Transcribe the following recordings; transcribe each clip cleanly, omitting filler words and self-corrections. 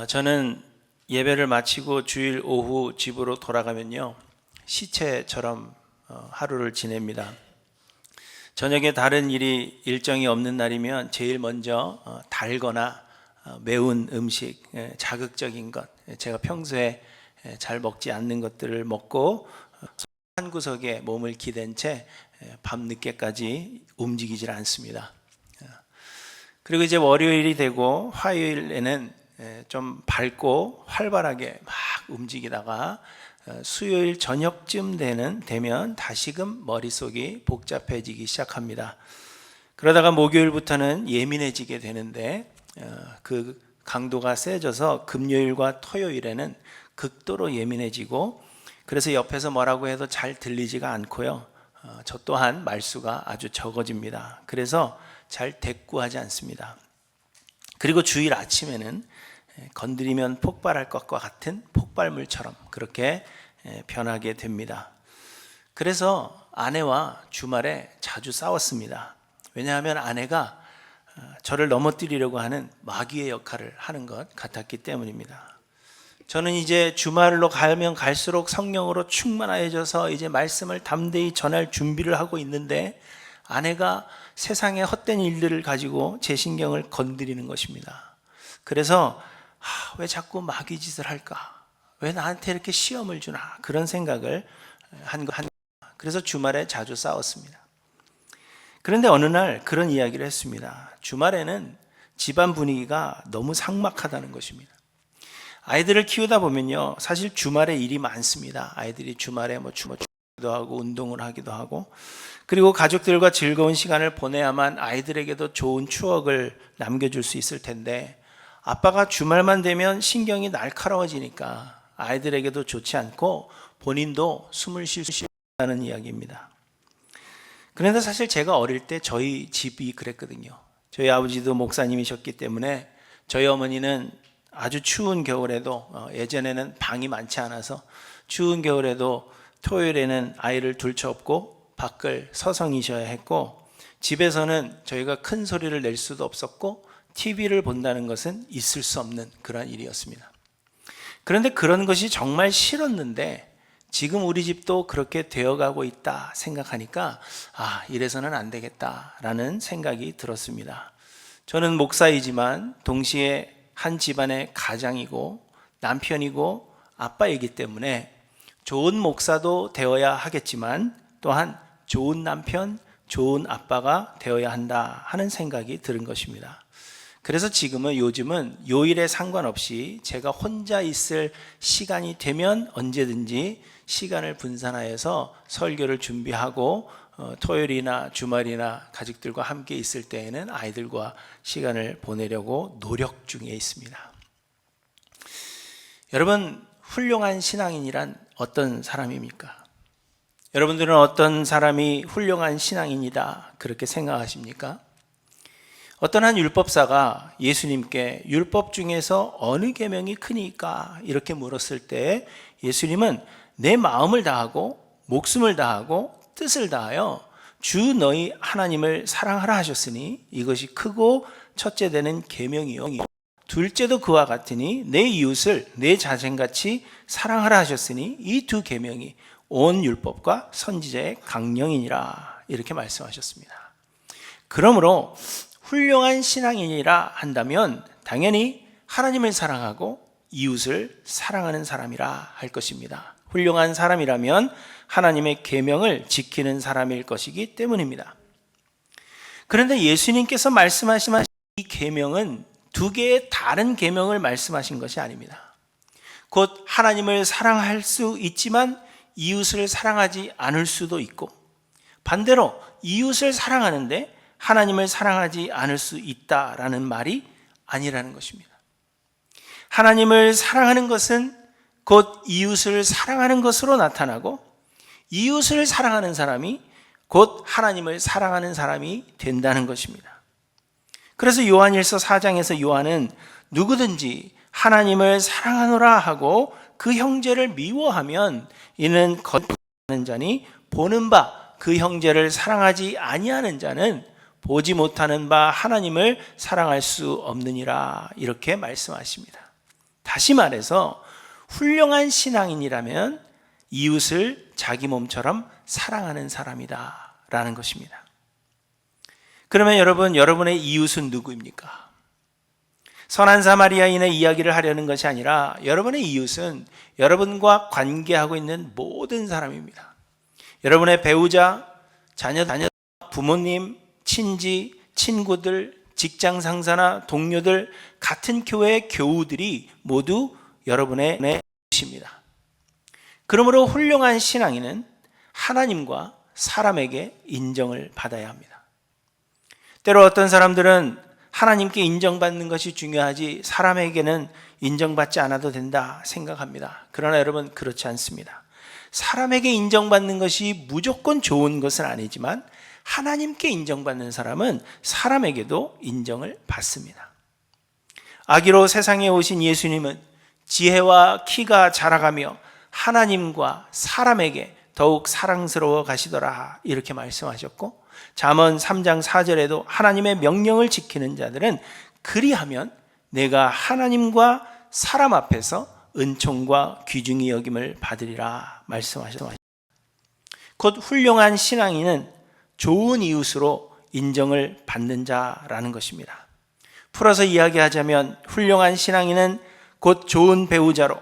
저는 예배를 마치고 주일 오후 집으로 돌아가면요, 시체처럼 하루를 지냅니다. 저녁에 다른 일정이 없는 날이면 제일 먼저 달거나 매운 음식, 자극적인 것, 제가 평소에 잘 먹지 않는 것들을 먹고 한 구석에 몸을 기댄 채 밤늦게까지 움직이질 않습니다. 그리고 이제 월요일이 되고 화요일에는 좀 밝고 활발하게 막 움직이다가 수요일 저녁쯤 되면 다시금 머릿속이 복잡해지기 시작합니다. 그러다가 목요일부터는 예민해지게 되는데 그 강도가 세져서 금요일과 토요일에는 극도로 예민해지고, 그래서 옆에서 뭐라고 해도 잘 들리지가 않고요, 저 또한 말수가 아주 적어집니다. 그래서 잘 대꾸하지 않습니다. 그리고 주일 아침에는 건드리면 폭발할 것과 같은 폭발물처럼 그렇게 변하게 됩니다. 그래서 아내와 주말에 자주 싸웠습니다. 왜냐하면 아내가 저를 넘어뜨리려고 하는 마귀의 역할을 하는 것 같았기 때문입니다. 저는 이제 주말로 가면 갈수록 성령으로 충만해져서 이제 말씀을 담대히 전할 준비를 하고 있는데, 아내가 세상의 헛된 일들을 가지고 제 신경을 건드리는 것입니다. 그래서 왜 자꾸 마귀 짓을 할까? 왜 나한테 이렇게 시험을 주나? 그런 생각을 그래서 주말에 자주 싸웠습니다. 그런데 어느 날 그런 이야기를 했습니다. 주말에는 집안 분위기가 너무 삭막하다는 것입니다. 아이들을 키우다 보면요, 사실 주말에 일이 많습니다. 아이들이 주말에 춤도 하고 운동을 하기도 하고, 그리고 가족들과 즐거운 시간을 보내야만 아이들에게도 좋은 추억을 남겨줄 수 있을 텐데, 아빠가 주말만 되면 신경이 날카로워지니까 아이들에게도 좋지 않고 본인도 숨을 쉴 수 없다는 이야기입니다. 그런데 사실 제가 어릴 때 저희 집이 그랬거든요. 저희 아버지도 목사님이셨기 때문에 저희 어머니는 아주 추운 겨울에도, 예전에는 방이 많지 않아서 추운 겨울에도 토요일에는 아이를 둘쳐업고 밖을 서성이셔야 했고, 집에서는 저희가 큰 소리를 낼 수도 없었고 TV를 본다는 것은 있을 수 없는 그런 일이었습니다. 그런데 그런 것이 정말 싫었는데 지금 우리 집도 그렇게 되어가고 있다 생각하니까 이래서는 안 되겠다라는 생각이 들었습니다. 저는 목사이지만 동시에 한 집안의 가장이고 남편이고 아빠이기 때문에 좋은 목사도 되어야 하겠지만 또한 좋은 남편, 좋은 아빠가 되어야 한다 하는 생각이 들은 것입니다. 그래서 요즘은 요일에 상관없이 제가 혼자 있을 시간이 되면 언제든지 시간을 분산하여서 설교를 준비하고, 토요일이나 주말이나 가족들과 함께 있을 때에는 아이들과 시간을 보내려고 노력 중에 있습니다. 여러분, 훌륭한 신앙인이란 어떤 사람입니까? 여러분들은 어떤 사람이 훌륭한 신앙인이다 그렇게 생각하십니까? 어떤 한 율법사가 예수님께 율법 중에서 어느 계명이 크니까 이렇게 물었을 때 예수님은 내 마음을 다하고 목숨을 다하고 뜻을 다하여 주 너희 하나님을 사랑하라 하셨으니 이것이 크고 첫째 되는 계명이요 둘째도 그와 같으니 내 이웃을 내 자신같이 사랑하라 하셨으니 이 두 계명이 온 율법과 선지자의 강령이니라 이렇게 말씀하셨습니다. 그러므로 훌륭한 신앙인이라 한다면 당연히 하나님을 사랑하고 이웃을 사랑하는 사람이라 할 것입니다. 훌륭한 사람이라면 하나님의 계명을 지키는 사람일 것이기 때문입니다. 그런데 예수님께서 말씀하신 이 계명은 두 개의 다른 계명을 말씀하신 것이 아닙니다. 곧 하나님을 사랑할 수 있지만 이웃을 사랑하지 않을 수도 있고, 반대로 이웃을 사랑하는데 하나님을 사랑하지 않을 수 있다라는 말이 아니라는 것입니다. 하나님을 사랑하는 것은 곧 이웃을 사랑하는 것으로 나타나고, 이웃을 사랑하는 사람이 곧 하나님을 사랑하는 사람이 된다는 것입니다. 그래서 요한일서 4장에서 요한은 누구든지 하나님을 사랑하노라 하고 그 형제를 미워하면 이는 거짓말하는 자니 보는 바 그 형제를 사랑하지 아니하는 자는 보지 못하는 바 하나님을 사랑할 수 없느니라 이렇게 말씀하십니다. 다시 말해서 훌륭한 신앙인이라면 이웃을 자기 몸처럼 사랑하는 사람이다 라는 것입니다. 그러면 여러분, 여러분의 이웃은 누구입니까? 선한 사마리아인의 이야기를 하려는 것이 아니라 여러분의 이웃은 여러분과 관계하고 있는 모든 사람입니다. 여러분의 배우자, 자녀, 부모님, 친지, 친구들, 직장 상사나 동료들, 같은 교회의 교우들이 모두 여러분의 이웃입니다. 그러므로 훌륭한 신앙인은 하나님과 사람에게 인정을 받아야 합니다. 때로 어떤 사람들은 하나님께 인정받는 것이 중요하지 사람에게는 인정받지 않아도 된다 생각합니다. 그러나 여러분, 그렇지 않습니다. 사람에게 인정받는 것이 무조건 좋은 것은 아니지만 하나님께 인정받는 사람은 사람에게도 인정을 받습니다. 아기로 세상에 오신 예수님은 지혜와 키가 자라가며 하나님과 사람에게 더욱 사랑스러워 가시더라 이렇게 말씀하셨고, 잠언 3장 4절에도 하나님의 명령을 지키는 자들은 그리하면 내가 하나님과 사람 앞에서 은총과 귀중히 여김을 받으리라 말씀하셨습니다. 곧 훌륭한 신앙인은 좋은 이웃으로 인정을 받는 자라는 것입니다. 풀어서 이야기하자면 훌륭한 신앙인은 곧 좋은 배우자로,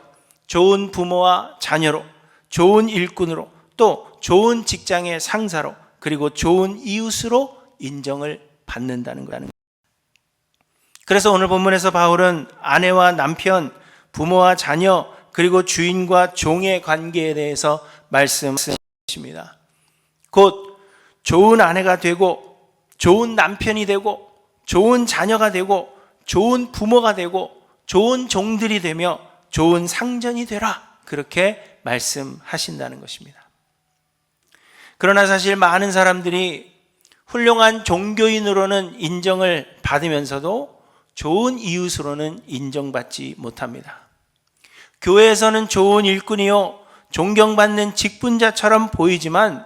좋은 부모와 자녀로, 좋은 일꾼으로, 또 좋은 직장의 상사로, 그리고 좋은 이웃으로 인정을 받는다는 거예요. 그래서 오늘 본문에서 바울은 아내와 남편, 부모와 자녀, 그리고 주인과 종의 관계에 대해서 말씀하십니다. 곧 좋은 아내가 되고, 좋은 남편이 되고, 좋은 자녀가 되고, 좋은 부모가 되고, 좋은 종들이 되며 좋은 상전이 되라, 그렇게 말씀하신다는 것입니다. 그러나 사실 많은 사람들이 훌륭한 종교인으로는 인정을 받으면서도 좋은 이웃으로는 인정받지 못합니다. 교회에서는 좋은 일꾼이요 존경받는 직분자처럼 보이지만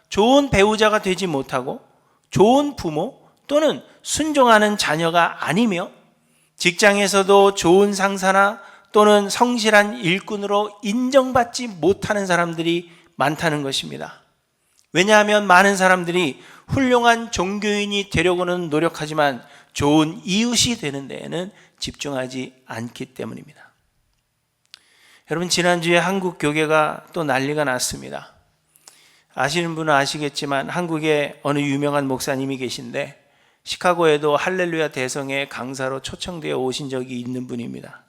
좋은 배우자가 되지 못하고 좋은 부모 또는 순종하는 자녀가 아니며 직장에서도 좋은 상사나 또는 성실한 일꾼으로 인정받지 못하는 사람들이 많다는 것입니다. 왜냐하면 많은 사람들이 훌륭한 종교인이 되려고는 노력하지만 좋은 이웃이 되는 데에는 집중하지 않기 때문입니다. 여러분, 지난주에 한국 교계가 또 난리가 났습니다. 아시는 분은 아시겠지만 한국에 어느 유명한 목사님이 계신데 시카고에도 할렐루야 대성회 강사로 초청되어 오신 적이 있는 분입니다.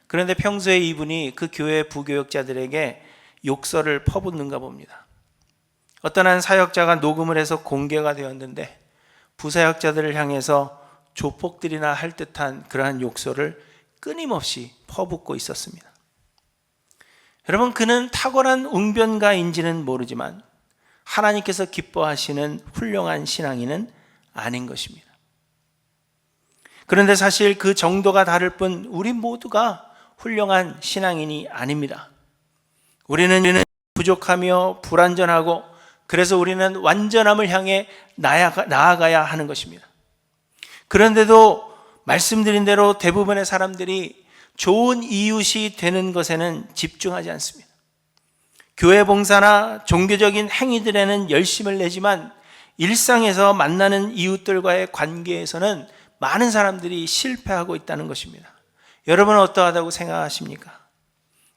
그런데 평소에 이분이 그 교회 부교역자들에게 욕설을 퍼붓는가 봅니다. 어떤 한 사역자가 녹음을 해서 공개가 되었는데 부사역자들을 향해서 조폭들이나 할 듯한 그러한 욕설을 끊임없이 퍼붓고 있었습니다. 여러분, 그는 탁월한 웅변가인지는 모르지만 하나님께서 기뻐하시는 훌륭한 신앙인은 아닌 것입니다. 그런데 사실 그 정도가 다를 뿐 우리 모두가 훌륭한 신앙인이 아닙니다. 우리는 부족하며 불완전하고 그래서 우리는 완전함을 향해 나아가야 하는 것입니다. 그런데도 말씀드린 대로 대부분의 사람들이 좋은 이웃이 되는 것에는 집중하지 않습니다. 교회 봉사나 종교적인 행위들에는 열심을 내지만 일상에서 만나는 이웃들과의 관계에서는 많은 사람들이 실패하고 있다는 것입니다. 여러분은 어떠하다고 생각하십니까?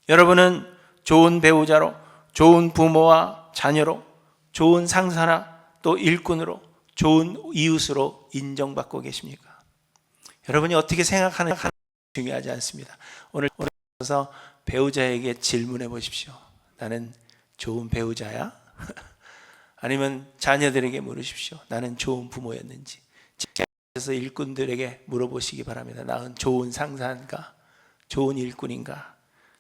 여러분은 좋은 배우자로, 좋은 부모와 자녀로, 좋은 상사나 또 일꾼으로, 좋은 이웃으로 인정받고 계십니까? 여러분이 어떻게 생각하는지 중요하지 않습니다. 오늘서 배우자에게 질문해 보십시오. 나는 좋은 배우자야? 아니면 자녀들에게 물으십시오. 나는 좋은 부모였는지. 그래서 일꾼들에게 물어보시기 바랍니다. 나는 좋은 상사인가? 좋은 일꾼인가?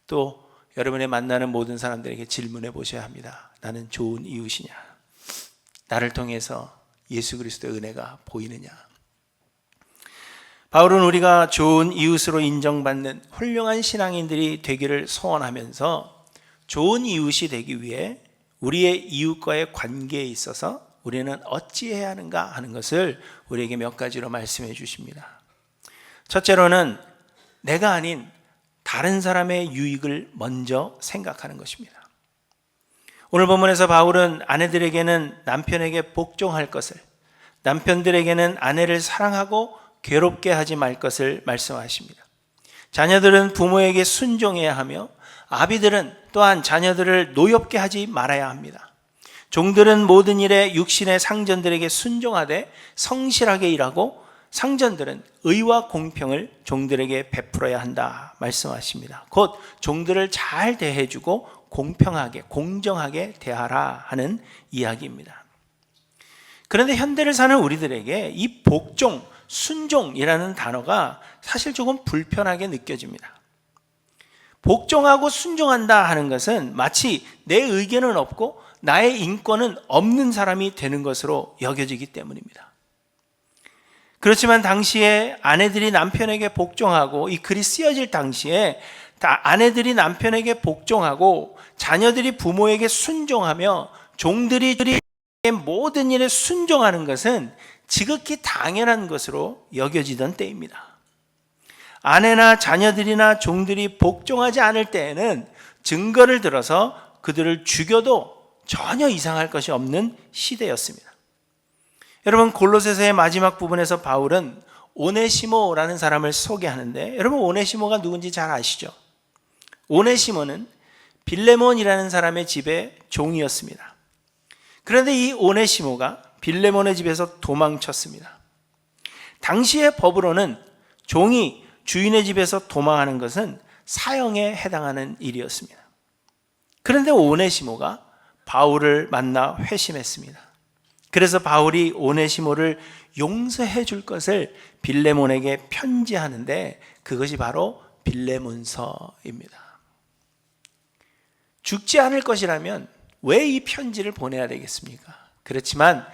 또 여러분의 만나는 모든 사람들에게 질문해 보셔야 합니다. 나는 좋은 이웃이냐? 나를 통해서 예수 그리스도의 은혜가 보이느냐? 바울은 우리가 좋은 이웃으로 인정받는 훌륭한 신앙인들이 되기를 소원하면서 좋은 이웃이 되기 위해 우리의 이웃과의 관계에 있어서 우리는 어찌해야 하는가 하는 것을 우리에게 몇 가지로 말씀해 주십니다. 첫째로는 내가 아닌 다른 사람의 유익을 먼저 생각하는 것입니다. 오늘 본문에서 바울은 아내들에게는 남편에게 복종할 것을, 남편들에게는 아내를 사랑하고 괴롭게 하지 말 것을 말씀하십니다. 자녀들은 부모에게 순종해야 하며 아비들은 또한 자녀들을 노엽게 하지 말아야 합니다. 종들은 모든 일에 육신의 상전들에게 순종하되 성실하게 일하고 상전들은 의와 공평을 종들에게 베풀어야 한다 말씀하십니다. 곧 종들을 잘 대해주고 공평하게 공정하게 대하라 하는 이야기입니다. 그런데 현대를 사는 우리들에게 이 복종, 순종이라는 단어가 사실 조금 불편하게 느껴집니다. 복종하고 순종한다 하는 것은 마치 내 의견은 없고 나의 인권은 없는 사람이 되는 것으로 여겨지기 때문입니다. 그렇지만 당시에 아내들이 남편에게 복종하고 이 글이 쓰여질 당시에 아내들이 남편에게 복종하고 자녀들이 부모에게 순종하며 종들이 모든 일에 순종하는 것은 지극히 당연한 것으로 여겨지던 때입니다. 아내나 자녀들이나 종들이 복종하지 않을 때에는 증거를 들어서 그들을 죽여도 전혀 이상할 것이 없는 시대였습니다. 여러분, 골로새서의 마지막 부분에서 바울은 오네시모라는 사람을 소개하는데, 여러분 오네시모가 누군지 잘 아시죠? 오네시모는 빌레몬이라는 사람의 집의 종이었습니다. 그런데 이 오네시모가 빌레몬의 집에서 도망쳤습니다. 당시의 법으로는 종이 주인의 집에서 도망하는 것은 사형에 해당하는 일이었습니다. 그런데 오네시모가 바울을 만나 회심했습니다. 그래서 바울이 오네시모를 용서해 줄 것을 빌레몬에게 편지하는데 그것이 바로 빌레몬서입니다. 죽지 않을 것이라면 왜 이 편지를 보내야 되겠습니까? 그렇지만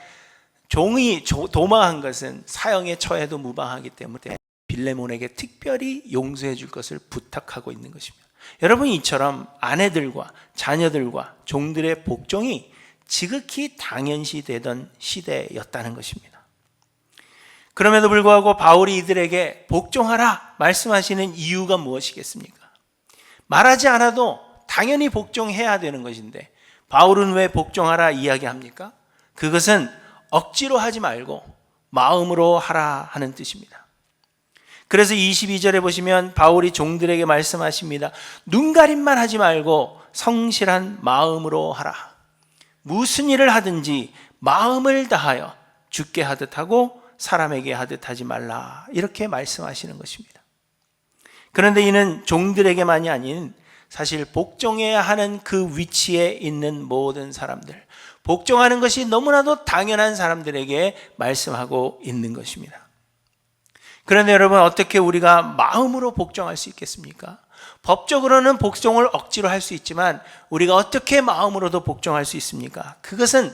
종이 도망한 것은 사형에 처해도 무방하기 때문에 빌레몬에게 특별히 용서해 줄 것을 부탁하고 있는 것입니다. 여러분, 이처럼 아내들과 자녀들과 종들의 복종이 지극히 당연시 되던 시대였다는 것입니다. 그럼에도 불구하고 바울이 이들에게 복종하라 말씀하시는 이유가 무엇이겠습니까? 말하지 않아도 당연히 복종해야 되는 것인데 바울은 왜 복종하라 이야기합니까? 그것은 억지로 하지 말고 마음으로 하라 하는 뜻입니다. 그래서 22절에 보시면 바울이 종들에게 말씀하십니다. 눈가림만 하지 말고 성실한 마음으로 하라. 무슨 일을 하든지 마음을 다하여 주께 하듯 하고 사람에게 하듯 하지 말라. 이렇게 말씀하시는 것입니다. 그런데 이는 종들에게만이 아닌 사실 복종해야 하는 그 위치에 있는 모든 사람들, 복종하는 것이 너무나도 당연한 사람들에게 말씀하고 있는 것입니다. 그런데 여러분, 어떻게 우리가 마음으로 복종할 수 있겠습니까? 법적으로는 복종을 억지로 할 수 있지만 우리가 어떻게 마음으로도 복종할 수 있습니까? 그것은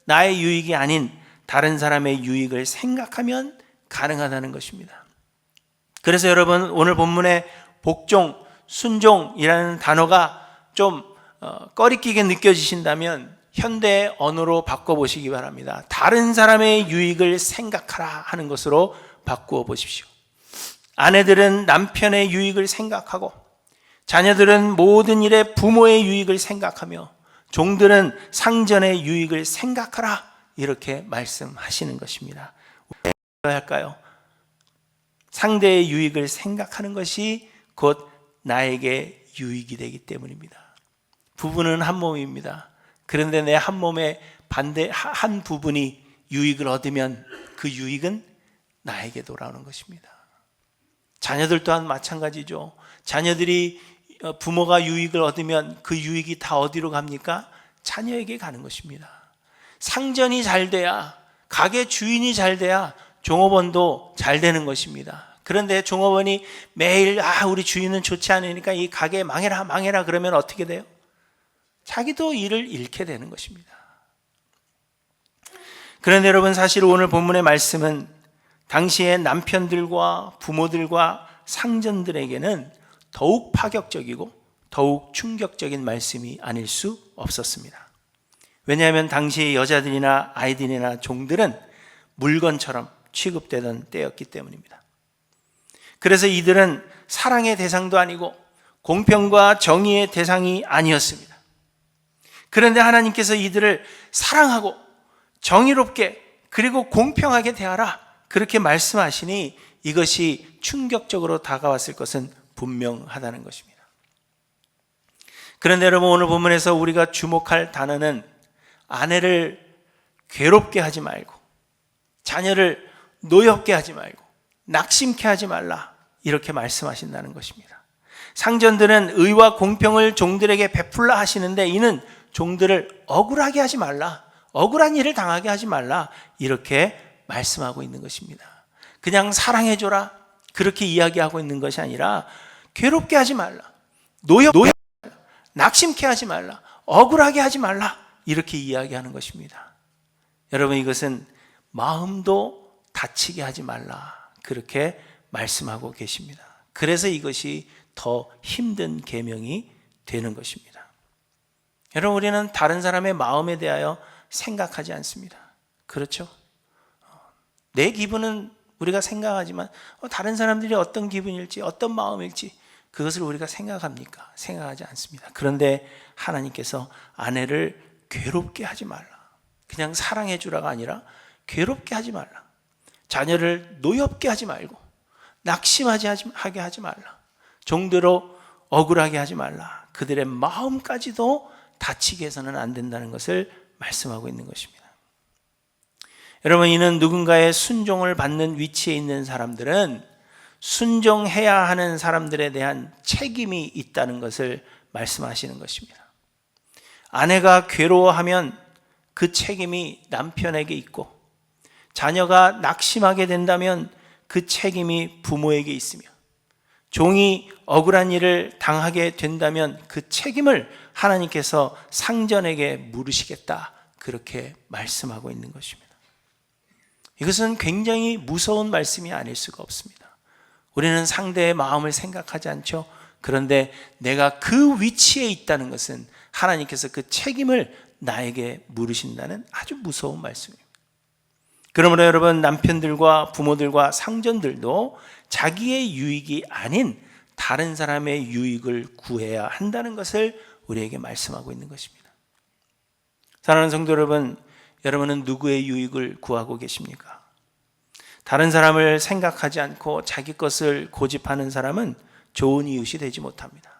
나의 유익이 아닌 다른 사람의 유익을 생각하면 가능하다는 것입니다. 그래서 여러분, 오늘 본문의 복종, 순종이라는 단어가 좀 꺼리끼게 느껴지신다면 현대의 언어로 바꿔보시기 바랍니다. 다른 사람의 유익을 생각하라 하는 것으로 바꾸어 보십시오. 아내들은 남편의 유익을 생각하고 자녀들은 모든 일에 부모의 유익을 생각하며 종들은 상전의 유익을 생각하라 이렇게 말씀하시는 것입니다. 왜 할까요? 상대의 유익을 생각하는 것이 곧 나에게 유익이 되기 때문입니다. 부부는 한 몸입니다. 그런데 내 한 몸의 반대 한 부분이 유익을 얻으면 그 유익은 나에게 돌아오는 것입니다. 자녀들 또한 마찬가지죠. 자녀들이 부모가 유익을 얻으면 그 유익이 다 어디로 갑니까? 자녀에게 가는 것입니다. 상전이 잘 돼야, 가게 주인이 잘 돼야 종업원도 잘 되는 것입니다. 그런데 종업원이 매일 우리 주인은 좋지 않으니까 이 가게 망해라 그러면 어떻게 돼요? 자기도 일을 잃게 되는 것입니다. 그런데 여러분, 사실 오늘 본문의 말씀은 당시의 남편들과 부모들과 상전들에게는 더욱 파격적이고 더욱 충격적인 말씀이 아닐 수 없었습니다. 왜냐하면 당시의 여자들이나 아이들이나 종들은 물건처럼 취급되던 때였기 때문입니다. 그래서 이들은 사랑의 대상도 아니고 공평과 정의의 대상이 아니었습니다. 그런데 하나님께서 이들을 사랑하고 정의롭게 그리고 공평하게 대하라, 그렇게 말씀하시니 이것이 충격적으로 다가왔을 것은 분명하다는 것입니다. 그런데 여러분, 오늘 본문에서 우리가 주목할 단어는 아내를 괴롭게 하지 말고 자녀를 노엽게 하지 말고 낙심케 하지 말라, 이렇게 말씀하신다는 것입니다. 상전들은 의와 공평을 종들에게 베풀라 하시는데 이는 종들을 억울하게 하지 말라, 억울한 일을 당하게 하지 말라, 이렇게 말씀하고 있는 것입니다. 그냥 사랑해줘라, 그렇게 이야기하고 있는 것이 아니라 괴롭게 하지 말라, 노엽 말라, 낙심케 하지 말라, 억울하게 하지 말라, 이렇게 이야기하는 것입니다. 여러분, 이것은 마음도 다치게 하지 말라, 그렇게 말씀하고 계십니다. 그래서 이것이 더 힘든 계명이 되는 것입니다. 여러분, 우리는 다른 사람의 마음에 대하여 생각하지 않습니다. 그렇죠? 내 기분은 우리가 생각하지만 다른 사람들이 어떤 기분일지 어떤 마음일지 그것을 우리가 생각합니까? 생각하지 않습니다. 그런데 하나님께서 아내를 괴롭게 하지 말라, 그냥 사랑해 주라가 아니라 괴롭게 하지 말라, 자녀를 노엽게 하지 말고 낙심하게 하지 말라, 종대로 억울하게 하지 말라, 그들의 마음까지도 다치게 해서는 안 된다는 것을 말씀하고 있는 것입니다. 여러분, 이는 누군가의 순종을 받는 위치에 있는 사람들은 순종해야 하는 사람들에 대한 책임이 있다는 것을 말씀하시는 것입니다. 아내가 괴로워하면 그 책임이 남편에게 있고, 자녀가 낙심하게 된다면 그 책임이 부모에게 있으며, 종이 억울한 일을 당하게 된다면 그 책임을 하나님께서 상전에게 물으시겠다, 그렇게 말씀하고 있는 것입니다. 이것은 굉장히 무서운 말씀이 아닐 수가 없습니다. 우리는 상대의 마음을 생각하지 않죠. 그런데 내가 그 위치에 있다는 것은 하나님께서 그 책임을 나에게 물으신다는 아주 무서운 말씀입니다. 그러므로 여러분, 남편들과 부모들과 상전들도 자기의 유익이 아닌 다른 사람의 유익을 구해야 한다는 것을 우리에게 말씀하고 있는 것입니다. 사랑하는 성도 여러분, 여러분은 누구의 유익을 구하고 계십니까? 다른 사람을 생각하지 않고 자기 것을 고집하는 사람은 좋은 이웃이 되지 못합니다.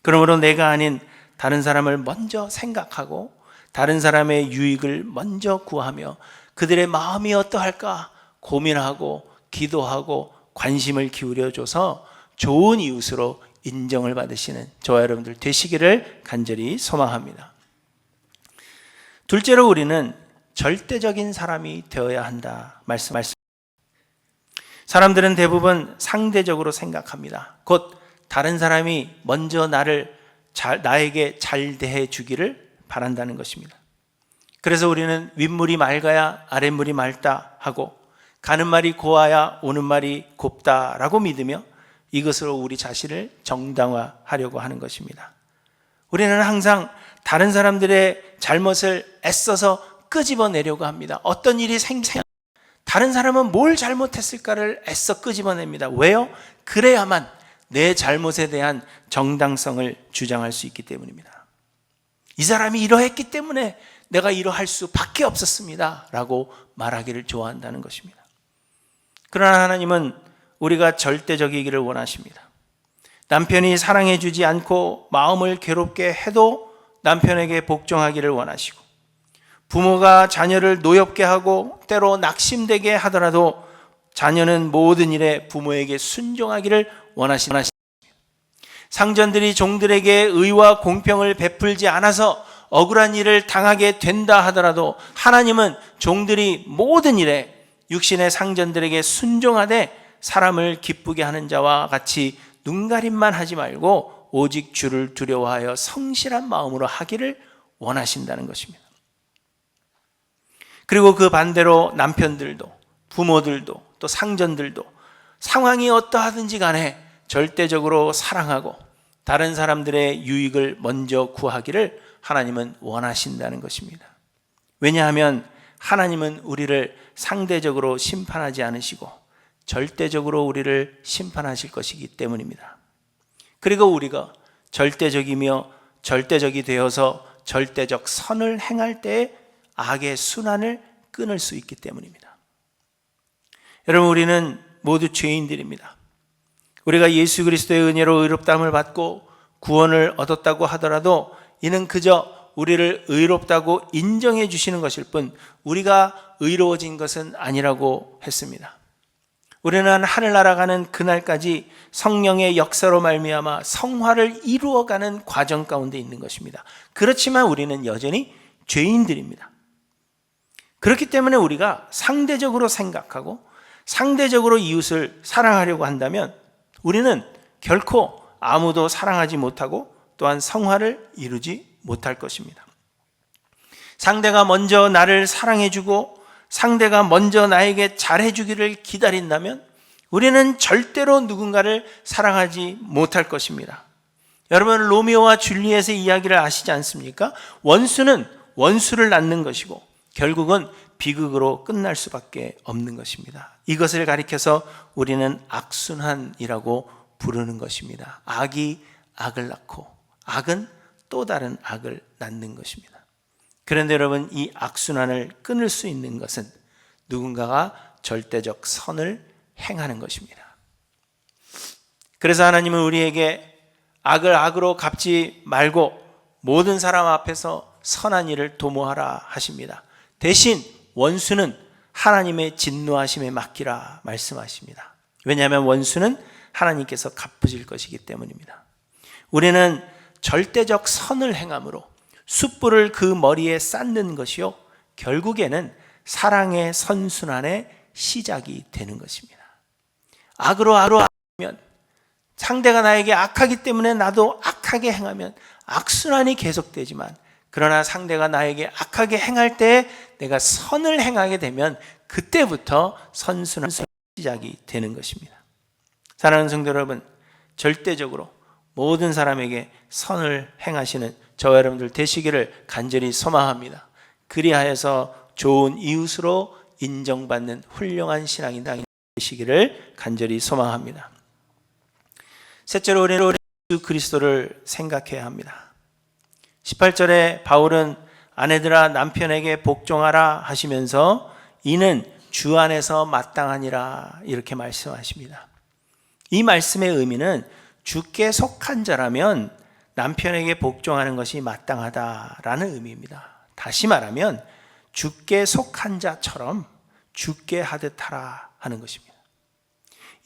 그러므로 내가 아닌 다른 사람을 먼저 생각하고 다른 사람의 유익을 먼저 구하며 그들의 마음이 어떠할까 고민하고 기도하고 관심을 기울여줘서 좋은 이웃으로 인정을 받으시는 저와 여러분들 되시기를 간절히 소망합니다. 둘째로, 우리는 절대적인 사람이 되어야 한다 말씀. 사람들은 대부분 상대적으로 생각합니다. 곧 다른 사람이 먼저 나에게 잘 대해 주기를 바란다는 것입니다. 그래서 우리는 윗물이 맑아야 아랫물이 맑다 하고, 가는 말이 고와야 오는 말이 곱다라고 믿으며 이것으로 우리 자신을 정당화하려고 하는 것입니다. 우리는 항상 다른 사람들의 잘못을 애써서 끄집어내려고 합니다. 어떤 일이 생기면 다른 사람은 뭘 잘못했을까를 애써 끄집어냅니다. 왜요? 그래야만 내 잘못에 대한 정당성을 주장할 수 있기 때문입니다. 이 사람이 이러했기 때문에 내가 이러할 수밖에 없었습니다 라고 말하기를 좋아한다는 것입니다. 그러나 하나님은 우리가 절대적이기를 원하십니다. 남편이 사랑해 주지 않고 마음을 괴롭게 해도 남편에게 복종하기를 원하시고, 부모가 자녀를 노엽게 하고 때로 낙심되게 하더라도 자녀는 모든 일에 부모에게 순종하기를 원하십니다. 상전들이 종들에게 의와 공평을 베풀지 않아서 억울한 일을 당하게 된다 하더라도 하나님은 종들이 모든 일에 육신의 상전들에게 순종하되 사람을 기쁘게 하는 자와 같이 눈가림만 하지 말고 오직 주를 두려워하여 성실한 마음으로 하기를 원하신다는 것입니다. 그리고 그 반대로 남편들도 부모들도 또 상전들도 상황이 어떠하든지 간에 절대적으로 사랑하고 다른 사람들의 유익을 먼저 구하기를 하나님은 원하신다는 것입니다. 왜냐하면 하나님은 우리를 상대적으로 심판하지 않으시고 절대적으로 우리를 심판하실 것이기 때문입니다. 그리고 우리가 절대적이며 절대적이 되어서 절대적 선을 행할 때 악의 순환을 끊을 수 있기 때문입니다. 여러분, 우리는 모두 죄인들입니다. 우리가 예수 그리스도의 은혜로 의롭다함을 받고 구원을 얻었다고 하더라도 이는 그저 우리를 의롭다고 인정해 주시는 것일 뿐 우리가 의로워진 것은 아니라고 했습니다. 우리는 하늘나라 가는 그날까지 성령의 역사로 말미암아 성화를 이루어가는 과정 가운데 있는 것입니다. 그렇지만 우리는 여전히 죄인들입니다. 그렇기 때문에 우리가 상대적으로 생각하고 상대적으로 이웃을 사랑하려고 한다면 우리는 결코 아무도 사랑하지 못하고 또한 성화를 이루지 못할 것입니다. 상대가 먼저 나를 사랑해주고 상대가 먼저 나에게 잘해주기를 기다린다면 우리는 절대로 누군가를 사랑하지 못할 것입니다. 여러분, 로미오와 줄리엣의 이야기를 아시지 않습니까? 원수는 원수를 낳는 것이고 결국은 비극으로 끝날 수밖에 없는 것입니다. 이것을 가리켜서 우리는 악순환이라고 부르는 것입니다. 악이 악을 낳고 악은 또 다른 악을 낳는 것입니다. 그런데 여러분, 이 악순환을 끊을 수 있는 것은 누군가가 절대적 선을 행하는 것입니다. 그래서 하나님은 우리에게 악을 악으로 갚지 말고 모든 사람 앞에서 선한 일을 도모하라 하십니다. 대신 원수는 하나님의 진노하심에 맡기라 말씀하십니다. 왜냐하면 원수는 하나님께서 갚으실 것이기 때문입니다. 우리는 절대적 선을 행함으로 숯불을 그 머리에 쌓는 것이요 결국에는 사랑의 선순환의 시작이 되는 것입니다. 악으로 하면 상대가 나에게 악하기 때문에 나도 악하게 행하면 악순환이 계속되지만 그러나 상대가 나에게 악하게 행할 때 내가 선을 행하게 되면 그때부터 선순환 시작이 되는 것입니다. 사랑하는 성도 여러분, 절대적으로 모든 사람에게 선을 행하시는 저와 여러분들 되시기를 간절히 소망합니다. 그리하여서 좋은 이웃으로 인정받는 훌륭한 신앙인당이 되시기를 간절히 소망합니다. 셋째로 우리는 예수 그리스도를 생각해야 합니다. 18절에 바울은 아내들아 남편에게 복종하라 하시면서 이는 주 안에서 마땅하니라 이렇게 말씀하십니다. 이 말씀의 의미는 주께 속한 자라면 남편에게 복종하는 것이 마땅하다라는 의미입니다. 다시 말하면 주께 속한 자처럼 주께 하듯 하라 하는 것입니다.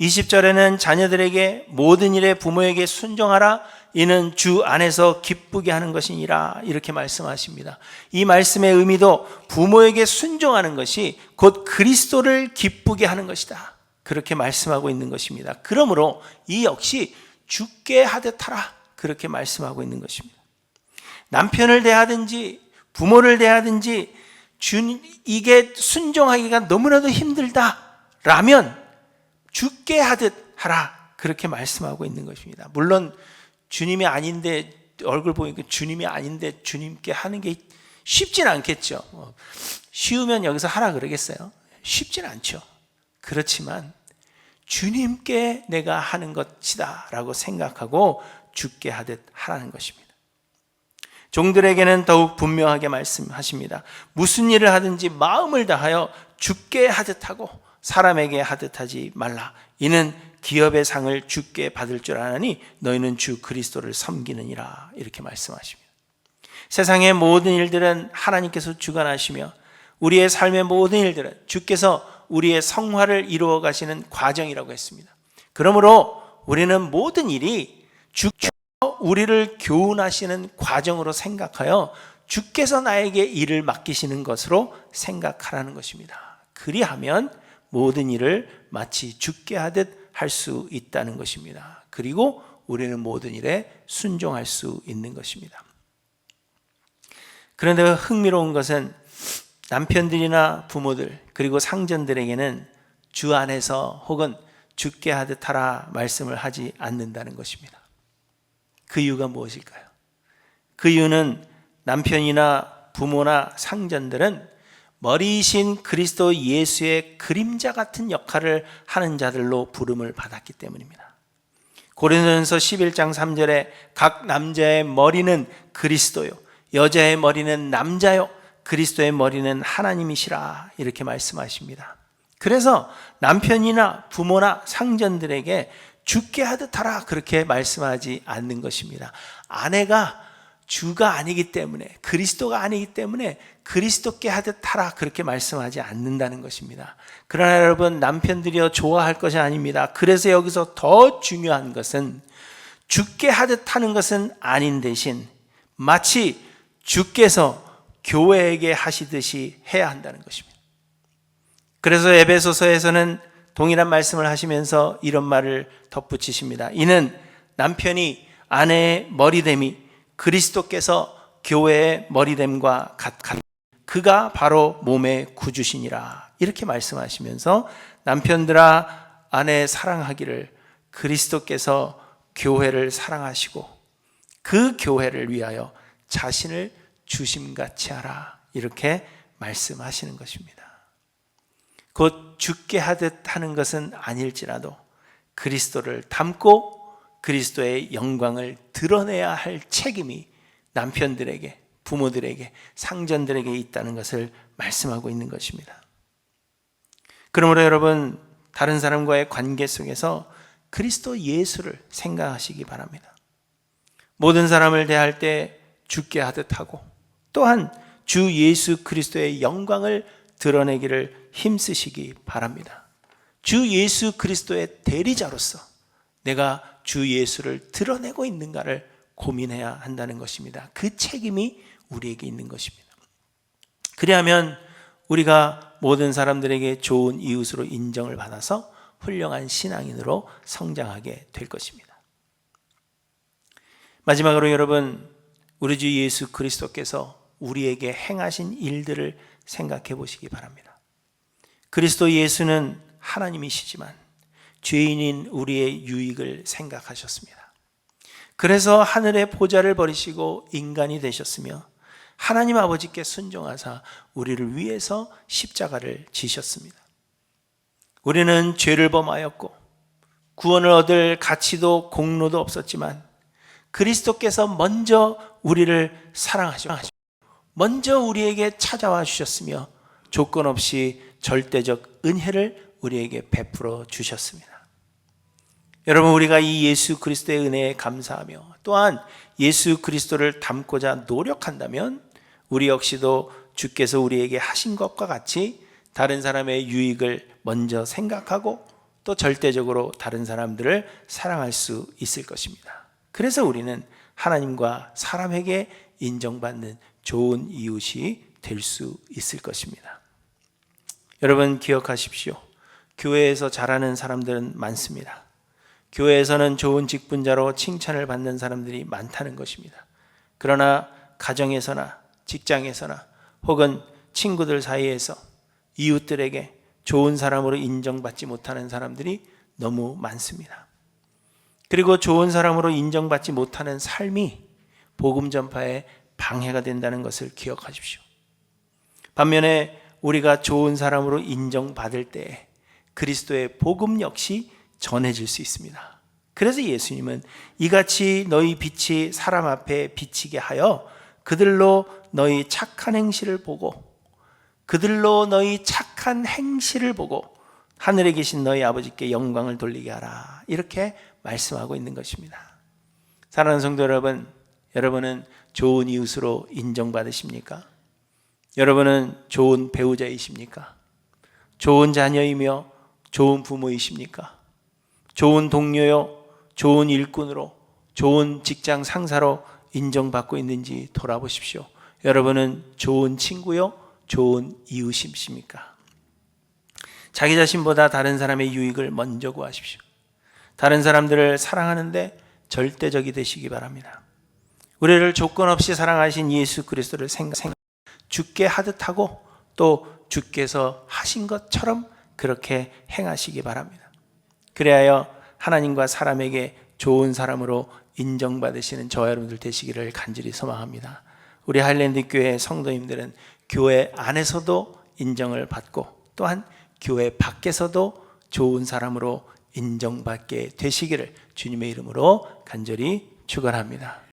20절에는 자녀들에게 모든 일에 부모에게 순종하라 이는 주 안에서 기쁘게 하는 것이니라 이렇게 말씀하십니다. 이 말씀의 의미도 부모에게 순종하는 것이 곧 그리스도를 기쁘게 하는 것이다 그렇게 말씀하고 있는 것입니다. 그러므로 이 역시 주께 하듯 하라 그렇게 말씀하고 있는 것입니다. 남편을 대하든지 부모를 대하든지 이게 순종하기가 너무나도 힘들다라면 주께 하듯 하라 그렇게 말씀하고 있는 것입니다. 물론 주님이 아닌데 얼굴 보니까 주님이 아닌데 주님께 하는 게 쉽진 않겠죠. 쉬우면 여기서 하라 그러겠어요? 쉽진 않죠. 그렇지만 주님께 내가 하는 것이다 라고 생각하고 주께 하듯 하라는 것입니다. 종들에게는 더욱 분명하게 말씀하십니다. 무슨 일을 하든지 마음을 다하여 주께 하듯 하고 사람에게 하듯 하지 말라. 이는 기업의 상을 주께 받을 줄 아나니 너희는 주 그리스도를 섬기느니라 이렇게 말씀하십니다. 세상의 모든 일들은 하나님께서 주관하시며 우리의 삶의 모든 일들은 주께서 우리의 성화를 이루어 가시는 과정이라고 했습니다. 그러므로 우리는 모든 일이 주께서 우리를 교훈하시는 과정으로 생각하여 주께서 나에게 일을 맡기시는 것으로 생각하라는 것입니다. 그리하면 모든 일을 마치 주께 하듯 할 수 있다는 것입니다. 그리고 우리는 모든 일에 순종할 수 있는 것입니다. 그런데 흥미로운 것은 남편들이나 부모들 그리고 상전들에게는 주 안에서 혹은 주께 하듯 하라 말씀을 하지 않는다는 것입니다. 그 이유가 무엇일까요? 그 이유는 남편이나 부모나 상전들은 머리이신 그리스도 예수의 그림자 같은 역할을 하는 자들로 부름을 받았기 때문입니다. 고린도전서 11장 3절에 각 남자의 머리는 그리스도요, 여자의 머리는 남자요, 그리스도의 머리는 하나님이시라, 이렇게 말씀하십니다. 그래서 남편이나 부모나 상전들에게 주께 하듯 하라, 그렇게 말씀하지 않는 것입니다. 아내가 주가 아니기 때문에, 그리스도가 아니기 때문에 그리스도께 하듯 하라, 그렇게 말씀하지 않는다는 것입니다. 그러나 여러분, 남편들이여 좋아할 것이 아닙니다. 그래서 여기서 더 중요한 것은 주께 하듯 하는 것은 아닌 대신 마치 주께서 교회에게 하시듯이 해야 한다는 것입니다. 그래서 에베소서에서는 동일한 말씀을 하시면서 이런 말을 덧붙이십니다. 이는 남편이 아내의 머리됨이 그리스도께서 교회의 머리됨과 같 그가 바로 몸의 구주시니라, 이렇게 말씀하시면서 남편들아 아내 사랑하기를 그리스도께서 교회를 사랑하시고 그 교회를 위하여 자신을 주심같이 하라, 이렇게 말씀하시는 것입니다. 곧 죽게 하듯 하는 것은 아닐지라도 그리스도를 닮고 그리스도의 영광을 드러내야 할 책임이 남편들에게, 부모들에게, 상전들에게 있다는 것을 말씀하고 있는 것입니다. 그러므로 여러분, 다른 사람과의 관계 속에서 그리스도 예수를 생각하시기 바랍니다. 모든 사람을 대할 때 주께 하듯 하고, 또한 주 예수 그리스도의 영광을 드러내기를 힘쓰시기 바랍니다. 주 예수 그리스도의 대리자로서 내가 주 예수를 드러내고 있는가를 고민해야 한다는 것입니다. 그 책임이 우리에게 있는 것입니다. 그리하면 우리가 모든 사람들에게 좋은 이웃으로 인정을 받아서 훌륭한 신앙인으로 성장하게 될 것입니다. 마지막으로 여러분, 우리 주 예수 그리스도께서 우리에게 행하신 일들을 생각해 보시기 바랍니다. 그리스도 예수는 하나님이시지만 죄인인 우리의 유익을 생각하셨습니다. 그래서 하늘의 보좌를 버리시고 인간이 되셨으며 하나님 아버지께 순종하사 우리를 위해서 십자가를 지셨습니다. 우리는 죄를 범하였고 구원을 얻을 가치도 공로도 없었지만 그리스도께서 먼저 우리를 사랑하시고 먼저 우리에게 찾아와 주셨으며 조건 없이 절대적 은혜를 우리에게 베풀어 주셨습니다. 여러분, 우리가 이 예수 그리스도의 은혜에 감사하며 또한 예수 그리스도를 닮고자 노력한다면 우리 역시도 주께서 우리에게 하신 것과 같이 다른 사람의 유익을 먼저 생각하고 또 절대적으로 다른 사람들을 사랑할 수 있을 것입니다. 그래서 우리는 하나님과 사람에게 인정받는 좋은 이웃이 될 수 있을 것입니다. 여러분, 기억하십시오. 교회에서 잘하는 사람들은 많습니다. 교회에서는 좋은 직분자로 칭찬을 받는 사람들이 많다는 것입니다. 그러나 가정에서나 직장에서나 혹은 친구들 사이에서 이웃들에게 좋은 사람으로 인정받지 못하는 사람들이 너무 많습니다. 그리고 좋은 사람으로 인정받지 못하는 삶이 복음 전파에 방해가 된다는 것을 기억하십시오. 반면에 우리가 좋은 사람으로 인정받을 때 그리스도의 복음 역시 전해질 수 있습니다. 그래서 예수님은 이같이 너희 빛이 사람 앞에 비치게 하여 그들로 너희 착한 행실을 보고 하늘에 계신 너희 아버지께 영광을 돌리게 하라, 이렇게 말씀하고 있는 것입니다. 사랑하는 성도 여러분, 여러분은 좋은 이웃으로 인정받으십니까? 여러분은 좋은 배우자이십니까? 좋은 자녀이며 좋은 부모이십니까? 좋은 동료요, 좋은 일꾼으로, 좋은 직장 상사로 인정받고 있는지 돌아보십시오. 여러분은 좋은 친구요, 좋은 이웃이십니까? 자기 자신보다 다른 사람의 유익을 먼저 구하십시오. 다른 사람들을 사랑하는데 절대적이 되시기 바랍니다. 우리를 조건 없이 사랑하신 예수 그리스도를 주께 하듯 하고 또 주께서 하신 것처럼 그렇게 행하시기 바랍니다. 그래야 하나님과 사람에게 좋은 사람으로 인정받으시는 저와 여러분들 되시기를 간절히 소망합니다. 우리 하일랜드 교회 성도님들은 교회 안에서도 인정을 받고 또한 교회 밖에서도 좋은 사람으로 인정받게 되시기를 주님의 이름으로 간절히 축원합니다.